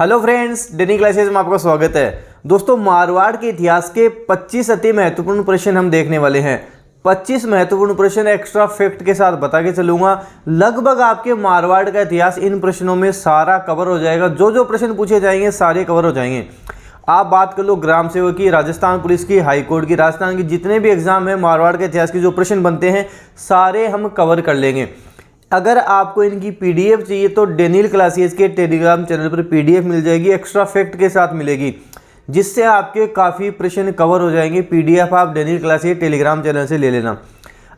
Hello friends, डेनी classes में आपका स्वागत है। दोस्तों, मारवाड़ के इतिहास के 25 अति महत्वपूर्ण प्रश्न हम देखने वाले हैं। 25 महत्वपूर्ण प्रश्न एक्स्ट्रा फैक्ट के साथ बता के चलूंगा। लगभग आपके मारवाड़ का इतिहास इन प्रश्नों में सारा कवर हो जाएगा। जो जो प्रश्न पूछे जाएंगे सारे कवर हो जाएंगे। आप बात कर लो ग्राम सेवक की, राजस्थान पुलिस की, हाई कोर्ट की, राजस्थान की, जितने भी एग्जाम है मारवाड़ के इतिहास के जो प्रश्न बनते हैं सारे हम कवर कर लेंगे। अगर आपको इनकी पीडीएफ चाहिए तो डेनियल क्लासेस के टेलीग्राम चैनल पर पीडीएफ मिल जाएगी, एक्स्ट्रा फैक्ट के साथ मिलेगी, जिससे आपके काफ़ी प्रश्न कवर हो जाएंगे। पीडीएफ आप डेनियल क्लासेस टेलीग्राम चैनल से ले लेना।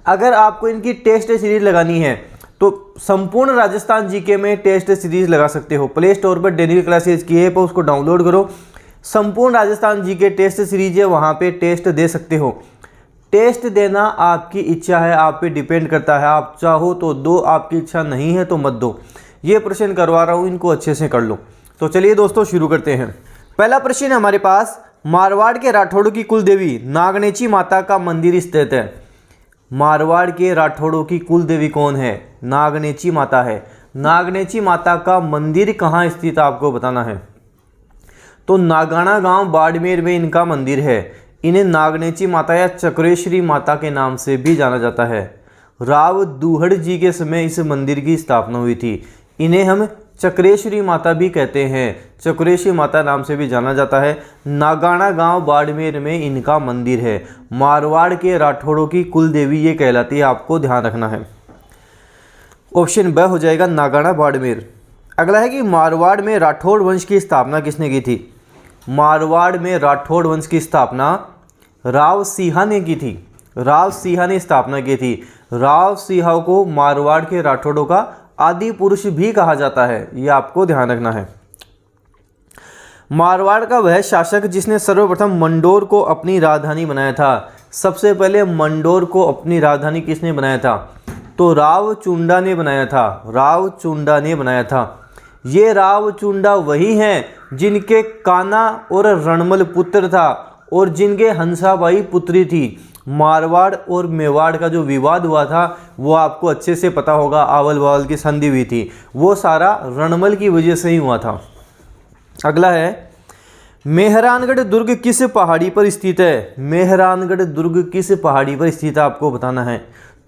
अगर आपको इनकी टेस्ट सीरीज लगानी है तो संपूर्ण राजस्थान जीके में टेस्ट सीरीज लगा सकते हो। प्ले स्टोर पर डेनियल क्लासेस की ऐप है, उसको डाउनलोड करो। संपूर्ण राजस्थान जीके टेस्ट सीरीज है, वहाँ पे टेस्ट दे सकते हो। टेस्ट देना आपकी इच्छा है, आप पे डिपेंड करता है। आप चाहो तो दो, आपकी इच्छा नहीं है तो मत दो। ये प्रश्न करवा रहा हूँ, इनको अच्छे से कर लो। तो चलिए दोस्तों शुरू करते हैं। पहला प्रश्न है हमारे पास, मारवाड़ के राठौड़ों की कुल देवी नागनेची माता का मंदिर स्थित है। मारवाड़ के राठौड़ों की कुल देवी कौन है? नागनेची माता है। नागनेची माता का मंदिर कहाँ स्थित आपको बताना है। तो नागाना गांव बाड़मेर में इनका मंदिर है। इन्हें नागनेची माता या चक्रेश्वरी माता के नाम से भी जाना जाता है। राव दूहड़ जी के समय इस मंदिर की स्थापना हुई थी। इन्हें हम चक्रेश्वरी माता भी कहते हैं, चक्रेश्वरी माता नाम से भी जाना जाता है। नागाना गांव बाड़मेर में इनका मंदिर है। मारवाड़ के राठौड़ों की कुल देवी ये कहलाती है, आपको ध्यान रखना है। ऑप्शन ब हो जाएगा नागाना बाड़मेर। अगला है कि मारवाड़ में राठौड़ वंश की स्थापना किसने की थी? मारवाड़ में राठौड़ वंश की स्थापना राव सिंहा ने की थी। राव सिंहा ने स्थापना की थी। राव सिंहा को मारवाड़ के राठौड़ों का आदि पुरुष भी कहा जाता है, ये आपको ध्यान रखना है। मारवाड़ का वह शासक जिसने सर्वप्रथम मंडोर को अपनी राजधानी बनाया था। सबसे पहले मंडोर को अपनी राजधानी किसने बनाया था? तो राव चुंडा ने बनाया था। राव चुंडा ने बनाया था। ये राव चुंडा वही हैं जिनके काना और रणमल पुत्र था और जिनके हंसाबाई पुत्री थी। मारवाड़ और मेवाड़ का जो विवाद हुआ था वो आपको अच्छे से पता होगा। आवल बावल की संधि हुई थी, वो सारा रणमल की वजह से ही हुआ था। अगला है, मेहरानगढ़ दुर्ग किस पहाड़ी पर स्थित है? मेहरानगढ़ दुर्ग किस पहाड़ी पर स्थित है आपको बताना है।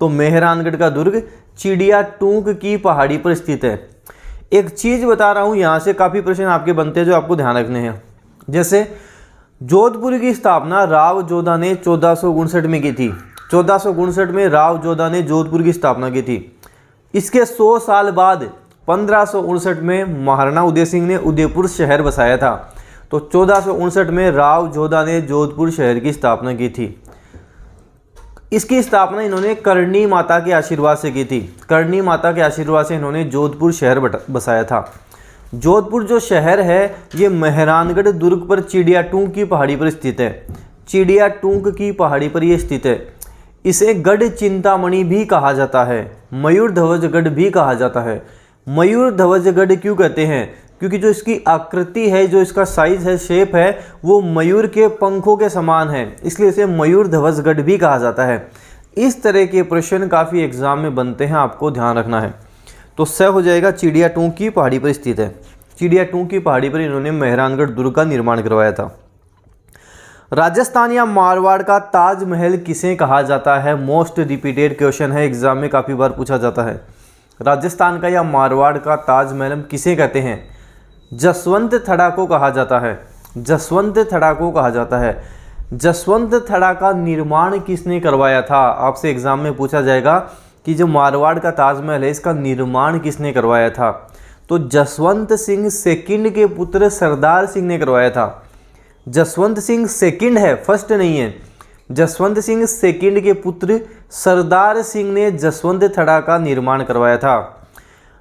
तो मेहरानगढ़ का दुर्ग चिड़िया टूंक की पहाड़ी पर स्थित है। एक चीज़ बता रहा हूँ, यहाँ से काफ़ी प्रश्न आपके बनते हैं जो आपको ध्यान रखने हैं। जैसे जोधपुर की स्थापना राव जोधा ने 1459 में की थी। 1459 में राव जोधा ने जोधपुर की स्थापना की थी। इसके 100 साल बाद 1559 में महाराणा उदय सिंह ने उदयपुर शहर बसाया था। तो 1459 में राव जोधा ने जोधपुर शहर की स्थापना की थी। इसकी स्थापना इन्होंने करणी माता के आशीर्वाद से की थी। करणी माता के आशीर्वाद से इन्होंने जोधपुर शहर बसाया था। जोधपुर जो शहर है ये मेहरानगढ़ दुर्ग पर चिड़िया टूंक की पहाड़ी पर स्थित है। चिड़िया टूंक की पहाड़ी पर ये स्थित है। इसे गढ़ चिंतामणि भी कहा जाता है, मयूर ध्वज गढ़ भी कहा जाता है। मयूर ध्वज गढ़ क्यों कहते हैं? क्योंकि जो इसकी आकृति है, जो इसका साइज है, शेप है, वो मयूर के पंखों के समान है, इसलिए इसे मयूर ध्वज गढ़ भी कहा जाता है। इस तरह के प्रश्न काफ़ी एग्जाम में बनते हैं, आपको ध्यान रखना है। तो स हो जाएगा चिड़िया टूंक की पहाड़ी पर स्थित है। चिड़िया टूंक की पहाड़ी पर इन्होंने मेहरानगढ़ दुर्ग का निर्माण करवाया था। राजस्थान या मारवाड़ का ताजमहल किसे कहा जाता है? मोस्ट रिपीटेड क्वेश्चन है, एग्जाम में काफ़ी बार पूछा जाता है। राजस्थान का या मारवाड़ का ताजमहल किसे कहते हैं? जसवंत थड़ा को कहा जाता है। जसवंत थड़ा को कहा जाता है। जसवंत थड़ा का निर्माण किसने करवाया था? आपसे एग्जाम में पूछा जाएगा कि जो मारवाड़ का ताजमहल है इसका निर्माण किसने करवाया था? तो जसवंत सिंह सेकंड के पुत्र सरदार सिंह ने करवाया था। जसवंत सिंह सेकंड है, फर्स्ट नहीं है। जसवंत सिंह सेकंड के पुत्र सरदार सिंह ने जसवंत थड़ा का निर्माण करवाया था।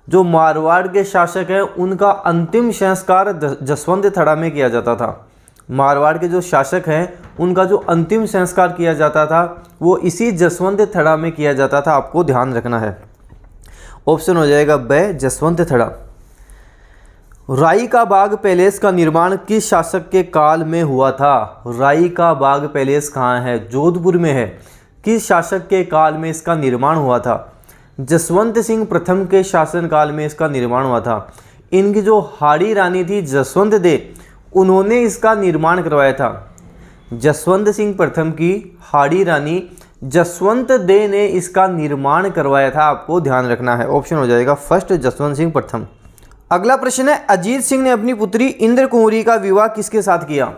जो मारवाड़ के शासक हैं उनका अंतिम संस्कार जसवंत थड़ा में किया जाता था। मारवाड़ के जो शासक हैं उनका जो अंतिम संस्कार किया जाता था वो इसी जसवंत थड़ा में किया जाता था, आपको ध्यान रखना है। ऑप्शन हो जाएगा ब, जसवंत थड़ा। राई का बाग पैलेस का निर्माण किस शासक के काल में हुआ था? राई का बाग पैलेस कहाँ है? जोधपुर में है। किस शासक के काल में इसका निर्माण हुआ था? जसवंत सिंह प्रथम के शासनकाल में इसका निर्माण हुआ था। इनकी जो हाड़ी रानी थी जसवंत दे, उन्होंने इसका निर्माण करवाया था। जसवंत सिंह प्रथम की हाड़ी रानी जसवंत दे ने इसका निर्माण करवाया था, आपको ध्यान रखना है। ऑप्शन हो जाएगा फर्स्ट जसवंत सिंह प्रथम। अगला प्रश्न है, अजीत सिंह ने अपनी पुत्री इंद्र कुंवरी का विवाह किसके साथ किया?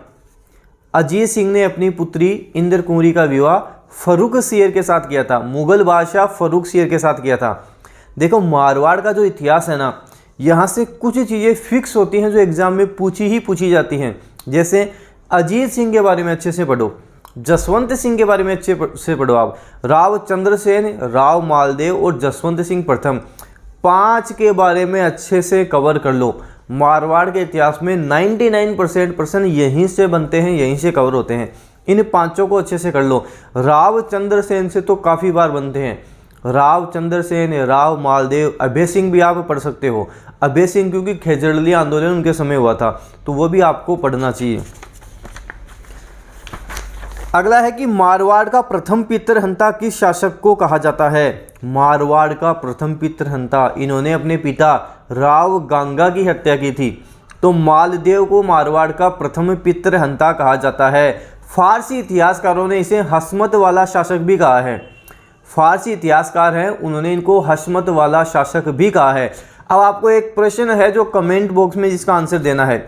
अजीत सिंह ने अपनी पुत्री इंद्र कुंवरी का विवाह फर्रुखसियर के साथ किया था। मुगल बादशाह फर्रुखसियर के साथ किया था। देखो मारवाड़ का जो इतिहास है ना, यहाँ से कुछ चीज़ें फिक्स होती हैं जो एग्जाम में पूछी जाती हैं। जैसे अजीत सिंह के बारे में अच्छे से पढ़ो, जसवंत सिंह के बारे में अच्छे से पढ़ो आप, राव चंद्रसेन, राव मालदेव और जसवंत सिंह प्रथम, 5 के बारे में अच्छे से कवर कर लो। मारवाड़ के इतिहास में 99% प्रश्न यहीं से बनते हैं, यहीं से कवर होते हैं। इन 5 को अच्छे से कर लो। राव चंद्रसेन से तो काफ़ी बार बनते हैं, राव चंद्रसेन, राव मालदेव, अभय सिंह भी आप पढ़ सकते हो। अभय सिंह क्योंकि खेजड़ली आंदोलन उनके समय हुआ था, तो वो भी आपको पढ़ना चाहिए। अगला है कि मारवाड़ का प्रथम पितृहंता किस शासक को कहा जाता है? मारवाड़ का प्रथम पितृहंता, इन्होंने अपने पिता राव गांगा की हत्या की थी, तो मालदेव को मारवाड़ का प्रथम पितृहंता कहा जाता है। फारसी इतिहासकारों ने इसे हशमत वाला शासक भी कहा है। फारसी इतिहासकार हैं, उन्होंने इनको हशमत वाला शासक भी कहा है। अब आपको एक प्रश्न है जो कमेंट बॉक्स में जिसका आंसर देना है।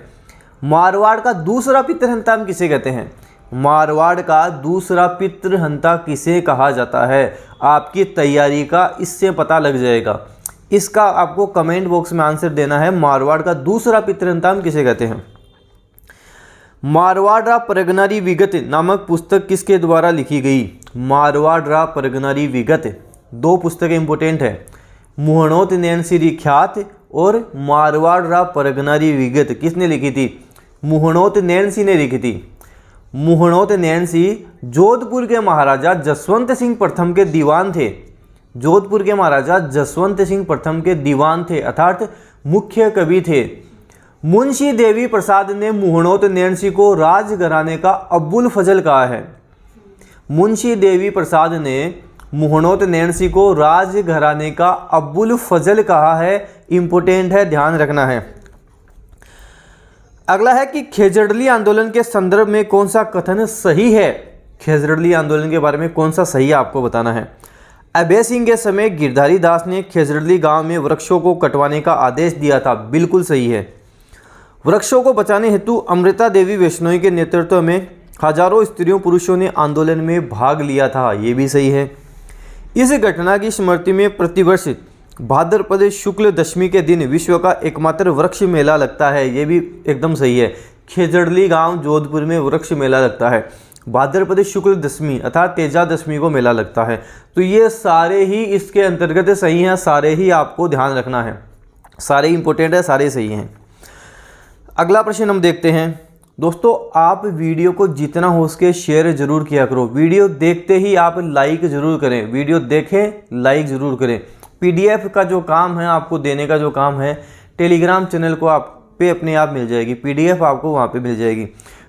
मारवाड़ का दूसरा पितृहंता हम किसे कहते हैं? मारवाड़ का दूसरा पितृहंता किसे कहा जाता है? आपकी तैयारी का इससे पता लग जाएगा। इसका आपको कमेंट बॉक्स में आंसर देना है। मारवाड़ का दूसरा पितृहंता हम किसे कहते हैं? मारवाड़ परगनारी विगत नामक पुस्तक किसके द्वारा लिखी गई? मारवाड़ परगनारी विगत, 2 पुस्तकें इंपोर्टेंट है, मुहणोत नैनसी ख्यात और मारवाड़ परगनारी विगत किसने लिखी थी? मुहणोत नैनसी ने लिखी थी। मुहणोत नैनसी जोधपुर के महाराजा जसवंत सिंह प्रथम के दीवान थे। जोधपुर के महाराजा जसवंत सिंह प्रथम के दीवान थे, अर्थात मुख्य कवि थे। मुंशी देवी प्रसाद ने मुहणोत नैनसी को राजघराने का अब्बुल फजल कहा है। मुंशी देवी प्रसाद ने मुहणोत नैनसी को राजघराने का अब्बुल फजल कहा है। इंपोर्टेंट है, ध्यान रखना है। अगला है कि खेजड़ली आंदोलन के संदर्भ में कौन सा कथन सही है? खेजड़ली आंदोलन के बारे में कौन सा सही है आपको बताना है। अभय सिंह के समय गिरधारी दास ने खेजड़ली गांव में वृक्षों को कटवाने का आदेश दिया था, बिल्कुल सही है। वृक्षों को बचाने हेतु अमृता देवी वैष्णोई के नेतृत्व में हजारों स्त्रियों पुरुषों ने आंदोलन में भाग लिया था, ये भी सही है। इस घटना की स्मृति में प्रतिवर्ष भाद्रपद शुक्ल दशमी के दिन विश्व का एकमात्र वृक्ष मेला लगता है, ये भी एकदम सही है। खेजड़ली गांव जोधपुर में वृक्ष मेला लगता है, भाद्रपद शुक्ल दशमी अर्थात तेजा दशमी को मेला लगता है। तो ये सारे ही इसके अंतर्गत सही हैं, सारे ही आपको ध्यान रखना है, सारे इंपॉर्टेंट है, सारे सही हैं। अगला प्रश्न हम देखते हैं। दोस्तों आप वीडियो को जितना हो सके शेयर जरूर किया करो। वीडियो देखते ही आप लाइक जरूर करें, वीडियो देखें लाइक जरूर करें। पीडीएफ का जो काम है आपको देने का जो काम है, टेलीग्राम चैनल को आप पे अपने आप मिल जाएगी, पीडीएफ आपको वहाँ पे मिल जाएगी।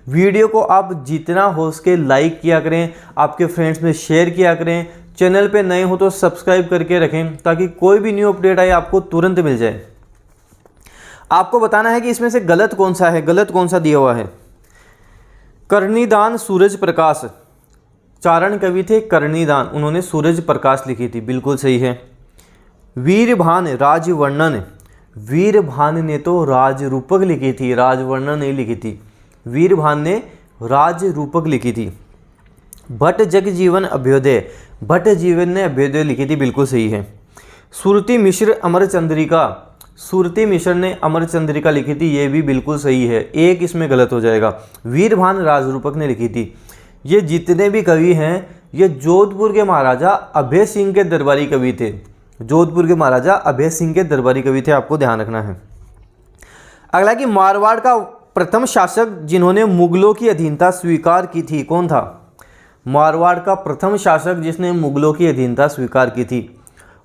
वीडियो को आप जितना हो सके लाइक किया करें, आपके फ्रेंड्स में शेयर किया करें। चैनल पे नए हो तो सब्सक्राइब करके रखें ताकि कोई भी न्यू अपडेट आए आपको तुरंत मिल जाए। आपको बताना है कि इसमें से गलत कौन सा है, गलत कौन सा दिया हुआ है। कर्णिदान सूरज प्रकाश, चारण कवि थे कर्णिदान, उन्होंने सूरज प्रकाश लिखी थी, बिल्कुल सही है। वीरभान राजवर्णन, वीरभान ने तो राजरूपक लिखी थी, राजवर्णन नहीं लिखी थी। वीरभान ने राजरूपक लिखी थी। भट्ट जगजीवन अभ्युदय, भट्ट जीवन ने अभ्युदय लिखी थी, बिल्कुल सही है। सुरती मिश्र अमरचंद्रिका, सुरती मिश्र ने अमरचंद्रिका लिखी थी, ये भी बिल्कुल सही है, एक इसमें गलत हो जाएगा। वीरभान राजरूपक ने लिखी थी। ये जितने भी कवि हैं ये जोधपुर के महाराजा अभय सिंह के दरबारी कवि थे, जोधपुर के महाराजा अभय सिंह के दरबारी कवि थे, आपको ध्यान रखना है। अगला कि मारवाड़ का प्रथम शासक जिन्होंने मुगलों की अधीनता स्वीकार की थी कौन था? मारवाड़ का प्रथम शासक जिसने मुगलों की अधीनता स्वीकार की थी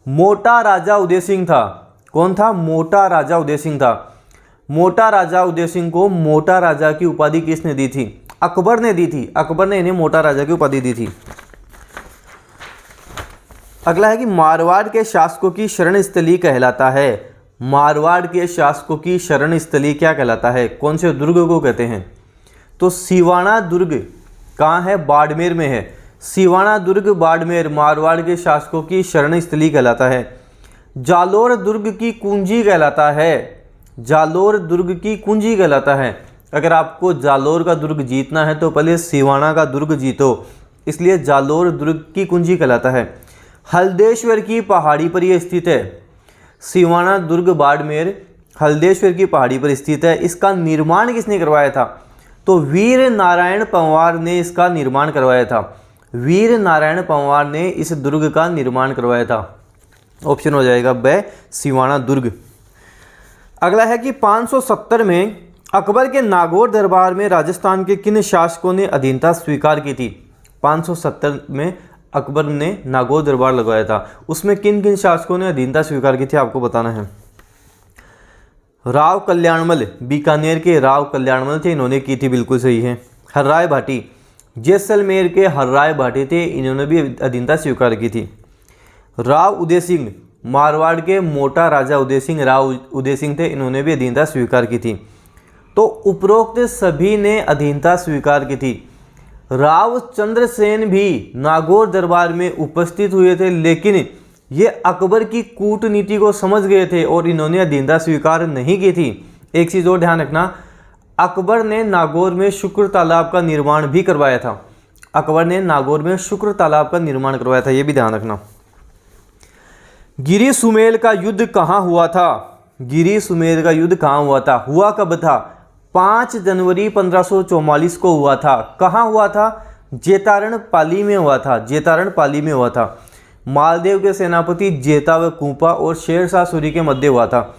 मोटा राजा उदय सिंह था। कौन था? मोटा राजा उदय सिंह था। मोटा राजा उदय सिंह को मोटा राजा की उपाधि किसने दी थी? अकबर ने दी थी, अकबर ने इन्हें मोटा राजा की उपाधि दी थी। अगला है कि मारवाड़ के शासकों की शरण स्थली कहलाता है। मारवाड़ के शासकों की शरण स्थली क्या कहलाता है? कौन से दुर्ग को कहते हैं? तो सिवाना दुर्ग कहाँ है? बाड़मेर में है। सिवाना दुर्ग बाड़मेर मारवाड़ के शासकों की शरण स्थली कहलाता है। जालोर दुर्ग की कुंजी कहलाता है। जालोर दुर्ग की कुंजी कहलाता है। अगर आपको जालोर का दुर्ग जीतना है तो पहले सिवाना का दुर्ग जीतो, इसलिए जालोर दुर्ग की कुंजी कहलाता है। हल्देश्वर की पहाड़ी पर यह स्थित है। सिवाना दुर्ग बाड़मेर हल्देश्वर की पहाड़ी पर स्थित है। इसका निर्माण किसने करवाया था? तो वीर नारायण पंवार ने इसका निर्माण करवाया था। वीर नारायण पंवार ने इस दुर्ग का निर्माण करवाया था। ऑप्शन हो जाएगा ब सिवाना दुर्ग। अगला है कि 570 में अकबर के नागौर दरबार में राजस्थान के किन शासकों ने अधीनता स्वीकार की थी? 570 में अकबर ने नागौर दरबार लगवाया था, उसमें किन किन शासकों ने अधीनता स्वीकार की थी आपको बताना है। राव कल्याणमल, बीकानेर के राव कल्याणमल थे, इन्होंने की थी, बिल्कुल सही है। हर्राय भाटी, जैसलमेर के हर्राय भाटी थे, इन्होंने भी अधीनता स्वीकार की थी। राव उदय सिंह, मारवाड़ के मोटा राजा उदय सिंह, राव उदय सिंह थे, इन्होंने भी अधीनता स्वीकार की थी। तो उपरोक्त सभी ने अधीनता स्वीकार की थी। राव चंद्रसेन भी नागौर दरबार में उपस्थित हुए थे, लेकिन ये अकबर की कूटनीति को समझ गए थे और इन्होंने अधीनता स्वीकार नहीं की थी। एक चीज़ और ध्यान रखना, अकबर ने नागौर में शुक्र तालाब का निर्माण भी करवाया था। अकबर ने नागौर में शुक्र तालाब का निर्माण करवाया था, ये भी ध्यान रखना। गिरी सुमेल का युद्ध कहाँ हुआ था? गिरी सुमेल का युद्ध कहाँ हुआ था? हुआ कब था? 5 जनवरी 1544 को हुआ था। कहाँ हुआ था? जेतारण पाली में हुआ था। जेतारण पाली में हुआ था। मालदेव के सेनापति जेता व कूपा और शेरशाह सूरी के मध्य हुआ था।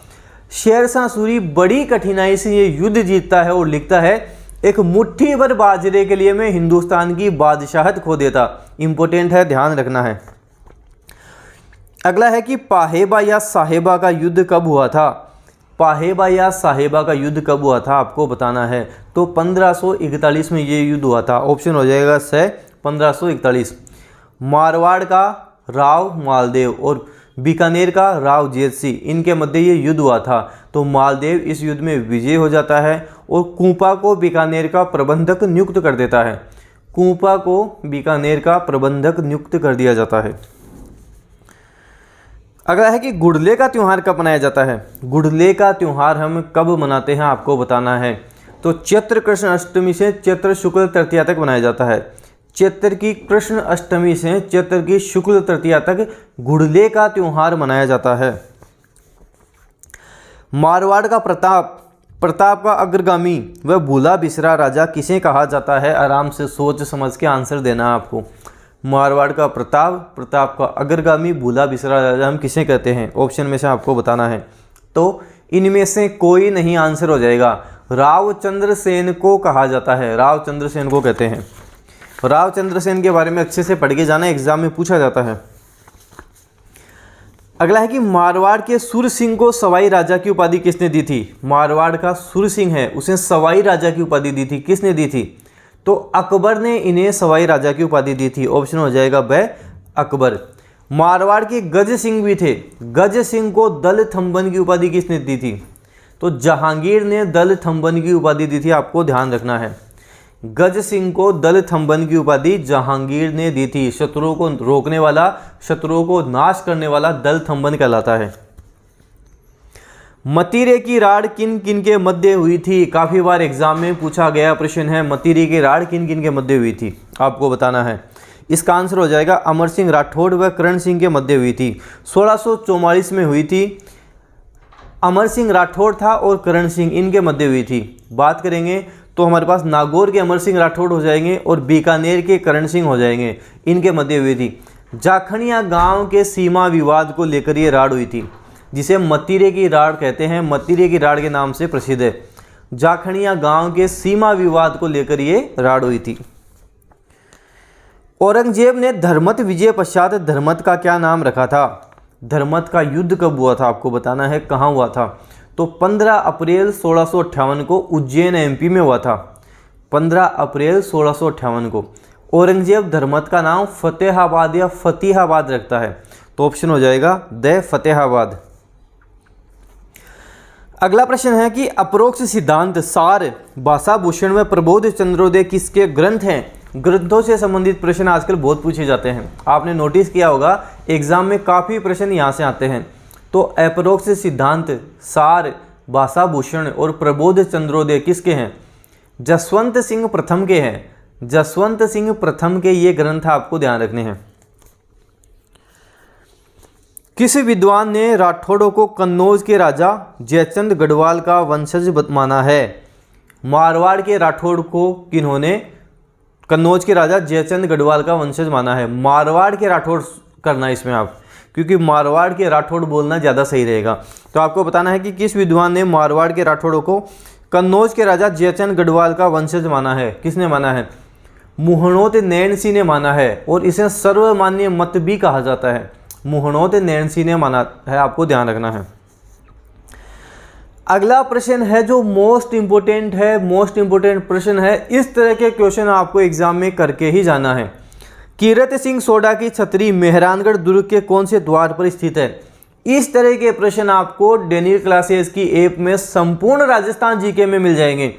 शेरशाह सूरी बड़ी कठिनाई से ये युद्ध जीतता है और लिखता है, एक मुट्ठी भर बाजरे के लिए मैं हिंदुस्तान की बादशाहत खो देता। इंपॉर्टेंट है, ध्यान रखना है। अगला है कि पाहेबा या साहेबा का युद्ध कब हुआ था? पाहेबा या साहेबा का युद्ध कब हुआ था आपको बताना है। तो 1541 में ये युद्ध हुआ था। ऑप्शन हो जाएगा स 1541। मारवाड़ का राव मालदेव और बीकानेर का राव जेत सिंह, इनके मध्य ये युद्ध हुआ था। तो मालदेव इस युद्ध में विजय हो जाता है और कूपा को बीकानेर का प्रबंधक नियुक्त कर देता है। कूपा को बीकानेर का प्रबंधक नियुक्त कर दिया जाता है। अगला है कि गुड़ले का त्यौहार कब मनाया जाता है? गुड़ले का त्यौहार हम कब मनाते हैं आपको बताना है। तो चैत्र कृष्ण अष्टमी से चैत्र शुक्ल तृतीया तक मनाया जाता है। चैत्र की कृष्ण अष्टमी से चैत्र की शुक्ल तृतीया तक गुड़ले का त्यौहार मनाया जाता है। मारवाड़ का प्रताप का अग्रगामी व भूला बिसरा राजा किसे कहा जाता है? आराम से सोच समझ के आंसर देना है आपको। मारवाड़ का प्रताप का अग्रगामी, भूला बिसरा राजा हम किसे कहते हैं? ऑप्शन में से आपको बताना है। तो इनमें से कोई नहीं आंसर हो जाएगा। राव चंद्रसेन को कहा जाता है। राव चंद्रसेन को कहते हैं। राव चंद्रसेन के बारे में अच्छे से पढ़ के जाना, एग्जाम में पूछा जाता है। अगला है कि मारवाड़ के सुर सिंह को सवाई राजा की उपाधि किसने दी थी? मारवाड़ का सुर सिंह है, उसे सवाई राजा की उपाधि दी थी। किसने दी थी? तो अकबर ने इन्हें सवाई राजा की उपाधि दी थी। ऑप्शन हो जाएगा ब अकबर। मारवाड़ के गज सिंह भी थे। गज सिंह को दल थंबन की उपाधि किसने दी थी? तो जहांगीर ने दल थंबन की उपाधि दी थी, आपको ध्यान रखना है। गज सिंह को दल थंबन की उपाधि जहांगीर ने दी थी। शत्रुओं को रोकने वाला, शत्रुओं को नाश करने वाला दल थंबन कहलाता है। मतीरे की राड़ किन किन के मध्य हुई थी? काफ़ी बार एग्जाम में पूछा गया प्रश्न है, मतीरे की राड़ किन किन के मध्य हुई थी, आपको बताना है। इसका आंसर हो जाएगा अमर सिंह राठौड़ व करण सिंह के मध्य हुई थी। 1644 में हुई थी। अमर सिंह राठौड़ था और करण सिंह, इनके मध्य हुई थी। बात करेंगे तो हमारे पास नागौर के अमर सिंह राठौड़ हो जाएंगे और बीकानेर के करण सिंह हो जाएंगे, इनके मध्य हुई थी। जाखनिया गांव के सीमा विवाद को लेकर ये राड़ हुई थी, जिसे मतीरे की राड़ कहते हैं। मतीरे की राड़ के नाम से प्रसिद्ध है। जाखनिया गांव के सीमा विवाद को लेकर ये राड़ हुई थी। औरंगजेब ने धर्मत विजय पश्चात धर्मत का क्या नाम रखा था? धर्मत का युद्ध कब हुआ था आपको बताना है, कहाँ हुआ था। तो 15 अप्रैल 1658 को उज्जैन एमपी में हुआ था। 15 अप्रैल 1658 को औरंगजेब धर्मत का नाम फतेहाबाद या फतेहाबाद रखता है। तो ऑप्शन हो जाएगा द फतेहाबाद। अगला प्रश्न है कि अपरोक्ष सिद्धांत सार भाषा भूषण में प्रबोध चंद्रोदय किसके ग्रंथ हैं। ग्रंथों से संबंधित प्रश्न आजकल बहुत पूछे जाते हैं, आपने नोटिस किया होगा एग्जाम में काफ़ी प्रश्न यहाँ से आते हैं। तो अपरोक्ष सिद्धांत सार भाषा भूषण और प्रबोध चंद्रोदय किसके हैं? जसवंत सिंह प्रथम के हैं। जसवंत सिंह प्रथम के ये ग्रंथ आपको ध्यान रखने हैं। किस विद्वान ने राठौड़ों को कन्नौज के राजा जयचंद गढ़वाल का वंशज माना है? मारवाड़ के राठौड़ को किन्होंने कन्नौज के राजा जयचंद गढ़वाल का वंशज माना है? मारवाड़ के राठौड़ करना इसमें आप, क्योंकि मारवाड़ के राठौड़ बोलना ज़्यादा सही रहेगा। तो आपको बताना है कि किस विद्वान ने मारवाड़ के राठौड़ों को कन्नौज के राजा जयचंद गढ़वाल का वंशज माना है? किसने माना है? मुहणोत नैणसी ने माना है, और इसे सर्वमान्य मत भी कहा जाता है। मुहणोत नैणसी ने माना है, आपको ध्यान रखना है। अगला प्रश्न है जो मोस्ट इंपोर्टेंट है, मोस्ट इंपोर्टेंट प्रश्न है। इस तरह के क्वेश्चन आपको एग्जाम में करके ही जाना है। कीरत सिंह सोडा की छतरी मेहरानगढ़ दुर्ग के कौन से द्वार पर स्थित है? इस तरह के प्रश्न आपको डेनियल क्लासेस की ऐप में संपूर्ण राजस्थान जीके में मिल जाएंगे।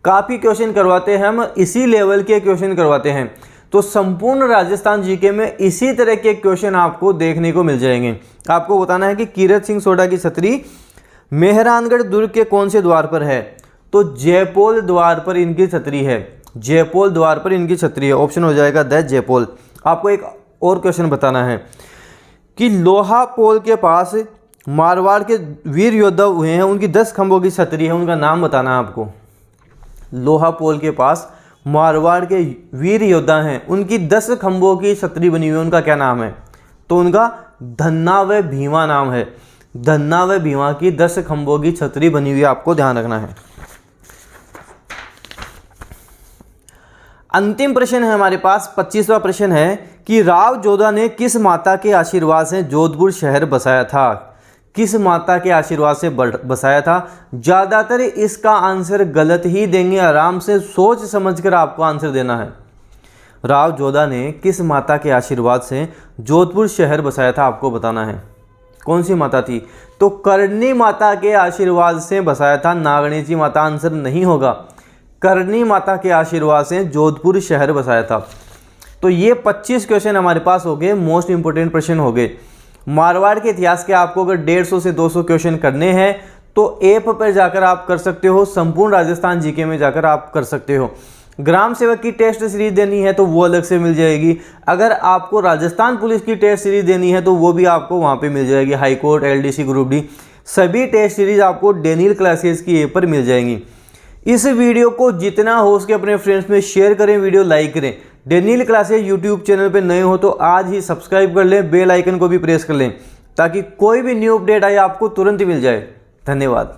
काफ़ी क्वेश्चन करवाते हैं हम, इसी लेवल के क्वेश्चन करवाते हैं। तो संपूर्ण राजस्थान जीके में इसी तरह के क्वेश्चन आपको देखने को मिल जाएंगे। आपको बताना है कि कीरत सिंह सोडा की छतरी मेहरानगढ़ दुर्ग के कौन से द्वार पर है? तो जयपोल द्वार पर इनकी छतरी है। जयपोल द्वार पर इनकी छतरी है। ऑप्शन हो जाएगा द जयपोल। आपको एक और क्वेश्चन बताना है कि लोहा पोल के पास मारवाड़ के वीर योद्धा हुए हैं, उनकी 10 खंभों की छतरी है, उनका नाम बताना है आपको। लोहा पोल के पास मारवाड़ के वीर योद्धा हैं, उनकी 10 खंभों की छतरी बनी हुई है, उनका क्या नाम है? तो उनका धन्ना व भीमा नाम है। धन्ना व भीमा की 10 खंभों की छतरी बनी हुई है, आपको ध्यान रखना है। अंतिम प्रश्न है हमारे पास, 25वां प्रश्न है कि राव जोधा ने किस माता के आशीर्वाद से जोधपुर शहर बसाया था? किस माता के आशीर्वाद से बसाया था? ज़्यादातर इसका आंसर गलत ही देंगे, आराम से सोच समझकर आपको आंसर देना है। राव जोधा ने किस माता के आशीर्वाद से जोधपुर शहर बसाया था, आपको बताना है। कौन सी माता थी? तो करणी माता के आशीर्वाद से बसाया था। नागणेशी माता आंसर नहीं होगा। करणी माता के आशीर्वाद से जोधपुर शहर बसाया था। तो ये 25 क्वेश्चन हमारे पास हो गए, मोस्ट इंपोर्टेंट प्रश्न हो गए। मारवाड़ के इतिहास के आपको अगर 150 से 200 क्वेश्चन करने हैं तो ऐप पर जाकर आप कर सकते हो, संपूर्ण राजस्थान जीके में जाकर आप कर सकते हो। ग्राम सेवक की टेस्ट सीरीज देनी है तो वो अलग से मिल जाएगी। अगर आपको राजस्थान पुलिस की टेस्ट सीरीज देनी है तो वो भी आपको वहाँ पे मिल जाएगी। High court, LDC, group D, सभी टेस्ट सीरीज आपको डेनियल क्लासेस की ऐप पर मिल जाएंगी। इस वीडियो को जितना हो सके अपने फ्रेंड्स में शेयर करें, वीडियो लाइक करें। डेनियल क्लासेस यूट्यूब चैनल पर नए हो तो आज ही सब्सक्राइब कर लें, बेल आइकन को भी प्रेस कर लें ताकि कोई भी न्यू अपडेट आए आपको तुरंत ही मिल जाए। धन्यवाद।